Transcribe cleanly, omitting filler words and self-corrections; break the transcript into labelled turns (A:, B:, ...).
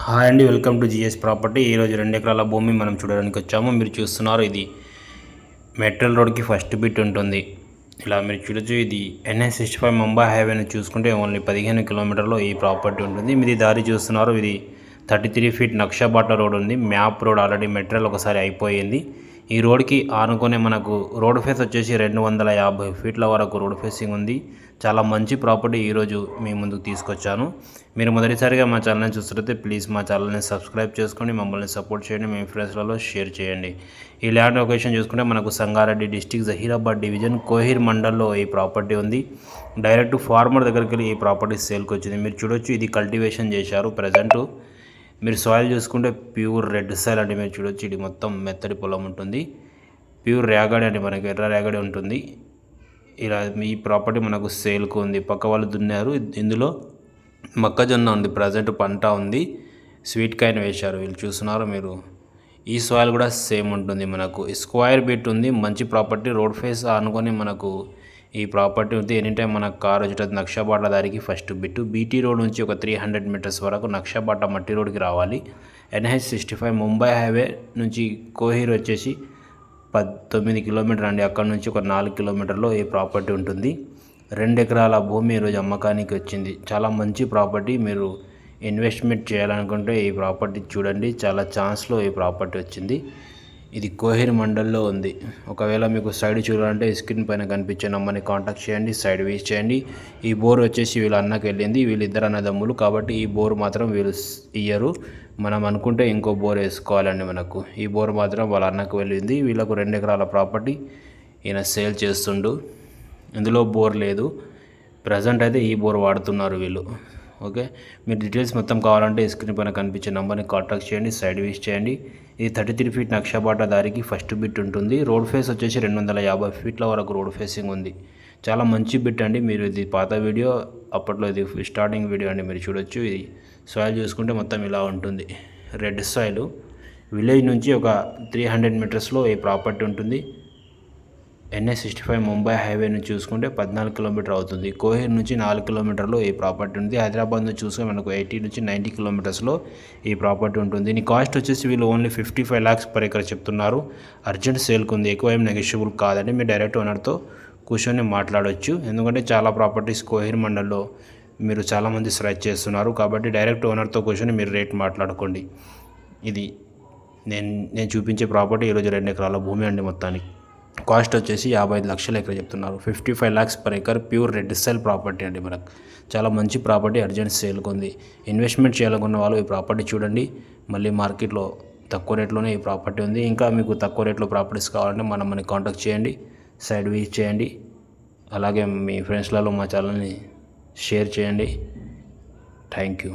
A: Hi అండి, welcome to GS property. ఈరోజు 2 ఎకరాల భూమి మనం చూడడానికి వచ్చాము. మీరు చూస్తున్నారు, ఇది మెట్రల్ రోడ్కి ఫస్ట్ బిట్ ఉంటుంది. ఇలా మీరు చూడొచ్చు, ఇది NH65 ముంబై హైవేని చూసుకుంటే ఓన్లీ 15 కిలోమీటర్లో ఈ ప్రాపర్టీ ఉంటుంది. మీది దారి చూస్తున్నారు, ఇది 33 ఫీట్ నక్షబాట రోడ్ ఉంది. మ్యాప్ రోడ్ ఆల్రెడీ మెట్రల్ ఒకసారి అయిపోయింది. ఈ రోడ్కి ఆనుకునే మనకు రోడ్ ఫేస్ వచ్చేసి 250 ఫీట్ల వరకు రోడ్ ఫేసింగ్ ఉంది. చాలా మంచి ప్రాపర్టీ ఈరోజు మీ ముందుకు తీసుకొచ్చాను. మీరు మొదటిసారిగా మా ఛానల్ని చూస్తుంటే ప్లీజ్ మా ఛానల్ని సబ్స్క్రైబ్ చేసుకొని మమ్మల్ని సపోర్ట్ చేయండి, మీ ఫ్రెండ్స్లలో షేర్ చేయండి. ఈ ల్యాండ్ లొకేషన్ చూసుకుంటే మనకు సంగారెడ్డి డిస్టిక్ జహీరాబాద్ డివిజన్ కోహిర్ మండల్లో ఈ ప్రాపర్టీ ఉంది. డైరెక్ట్ ఫార్మర్ దగ్గరికి వెళ్ళి ఈ ప్రాపర్టీ సేల్కి వచ్చింది. మీరు చూడొచ్చు, ఇది కల్టివేషన్ చేశారు. ప్రజెంట్ మీరు సాయిల్ చూసుకుంటే ప్యూర్ రెడ్ సాయిల్ అంటే మీరు చూడొచ్చు, ఇది మొత్తం మెత్తడి పొలం ఉంటుంది. ప్యూర్ రేగడి అంటే మనకి ఎర్ర రేగడి ఉంటుంది. ఇలా ఈ ప్రాపర్టీ మనకు సేల్కు ఉంది. పక్క వాళ్ళు దున్నారు. ఇందులో మొక్కజొన్న ఉంది, ప్రజెంట్ పంట ఉంది. స్వీట్ కాయిన్ వేశారు, వీళ్ళు చూస్తున్నారు మీరు. ఈ సాయిల్ కూడా సేమ్ ఉంటుంది. మనకు స్క్వేర్ బిట్ ఉంది. మంచి ప్రాపర్టీ, రోడ్ ఫేస్ అనుకొని మనకు ఈ ప్రాపర్టీ ఉంది. ఎనీ టైం మనకు కార్ వచ్చేటది నక్షబాట దారికి ఫస్ట్ బిట్టు. బీటీ రోడ్ నుంచి ఒక 300 మీటర్స్ వరకు నక్షబాట మట్టి రోడ్కి రావాలి. NH65 ముంబై హైవే నుంచి కోహిర్ వచ్చేసి 19 కిలోమీటర్ అండి. అక్కడ నుంచి ఒక 4 కిలోమీటర్లో ఈ ప్రాపర్టీ ఉంటుంది. 2 ఎకరాల భూమి ఈరోజు అమ్మకానికి వచ్చింది. చాలా మంచి ప్రాపర్టీ. మీరు ఇన్వెస్ట్మెంట్ చేయాలనుకుంటే ఈ ప్రాపర్టీ చూడండి. చాలా ఛాన్స్లో ఈ ప్రాపర్టీ వచ్చింది. ఇది కోహిర్ మండల్లో ఉంది. ఒకవేళ మీకు సైడ్ చూడాలంటే స్క్రీన్ పైన కనిపించే నెంబర్ని కాంటాక్ట్ చేయండి, సైడ్ వీస్ చేయండి. ఈ బోర్ వచ్చేసి వీళ్ళ అన్నకి వెళ్ళింది. వీళ్ళిద్దరు అన్నదమ్ములు కాబట్టి ఈ బోర్ మాత్రం వీళ్ళు ఇయ్యరు. మనం అనుకుంటే ఇంకో బోర్ వేసుకోవాలండి. మనకు ఈ బోర్ మాత్రం వాళ్ళ అన్నకు వెళ్ళింది. వీళ్ళకు 2 ఎకరాల ప్రాపర్టీ ఈయన సేల్ చేస్తుండు. ఇందులో బోర్ లేదు. ప్రజెంట్ అయితే ఈ బోర్ వాడుతున్నారు వీళ్ళు. ఓకే, మీరు డీటెయిల్స్ మొత్తం కావాలంటే స్క్రీన్ పైన కనిపించే నెంబర్ని కాంటాక్ట్ చేయండి, సైడ్ వీస్ చేయండి. ఇది 33 ఫీట్ నక్షబాట దారికి ఫస్ట్ బిట్ ఉంటుంది. రోడ్ ఫేస్ వచ్చేసి 250 ఫీట్ల వరకు రోడ్ ఫేసింగ్ ఉంది. చాలా మంచి బిట్ అండి. మీరు ఇది పాత వీడియో, అప్పట్లో ఇది స్టార్టింగ్ వీడియో అండి. మీరు చూడొచ్చు, ఇది సాయిల్ చూసుకుంటే మొత్తం ఇలా ఉంటుంది. Red soil. విలేజ్ నుంచి ఒక 300 మీటర్స్లో ఈ ప్రాపర్టీ ఉంటుంది. NH65 ముంబై హైవే నుంచి చూసుకుంటే 14 కిలోమీటర్ అవుతుంది. కోహిర్ నుంచి 4 కిలోమీటర్లో ఈ ప్రాపర్టీ ఉంది. హైదరాబాద్ నుంచి చూసుకుంటే మనకు 80 నుంచి 90 కిలోమీటర్స్లో ఈ ప్రాపర్టీ ఉంటుంది. దీని కాస్ట్ వచ్చేసి వీళ్ళు ఓన్లీ 55 lakhs పర్ ఎకర్ చెప్తున్నారు. అర్జెంట్ సేల్కి ఉంది, ఎక్కువ ఏం నెగోషియబుల్ కాదండి. మీరు డైరెక్ట్ ఓనర్తో కూర్చొని మాట్లాడవచ్చు. ఎందుకంటే చాలా ప్రాపర్టీస్ కోహిర్ మండల్లో మీరు చాలామంది సర్చ్ చేస్తున్నారు. కాబట్టి డైరెక్ట్ ఓనర్తో కూర్చొని మీరు రేట్ మాట్లాడుకోండి. ఇది నేను చూపించే ప్రాపర్టీ ఈరోజు 2 ఎకరాల భూమి అండి. మొత్తానికి కాస్ట్ వచ్చేసి 55 లక్షల ఎకర చెప్తున్నారు. 55 lakhs per acre pure red cell property అండి. మనకు చాలా మంచి ప్రాపర్టీ, అర్జెంట్ సేల్కి ఉంది. ఇన్వెస్ట్మెంట్ చేయాలనుకున్న వాళ్ళు ఈ ప్రాపర్టీ చూడండి. మళ్ళీ మార్కెట్లో తక్కువ రేట్లోనే ఈ ప్రాపర్టీ ఉంది. ఇంకా మీకు తక్కువ రేట్లో ప్రాపర్టీస్ కావాలంటే మనల్ని కాంటాక్ట్ చేయండి, సైడ్ వీస్ చేయండి. అలాగే మీ ఫ్రెండ్స్లలో మా ఛానల్ని షేర్ చేయండి. Thank you.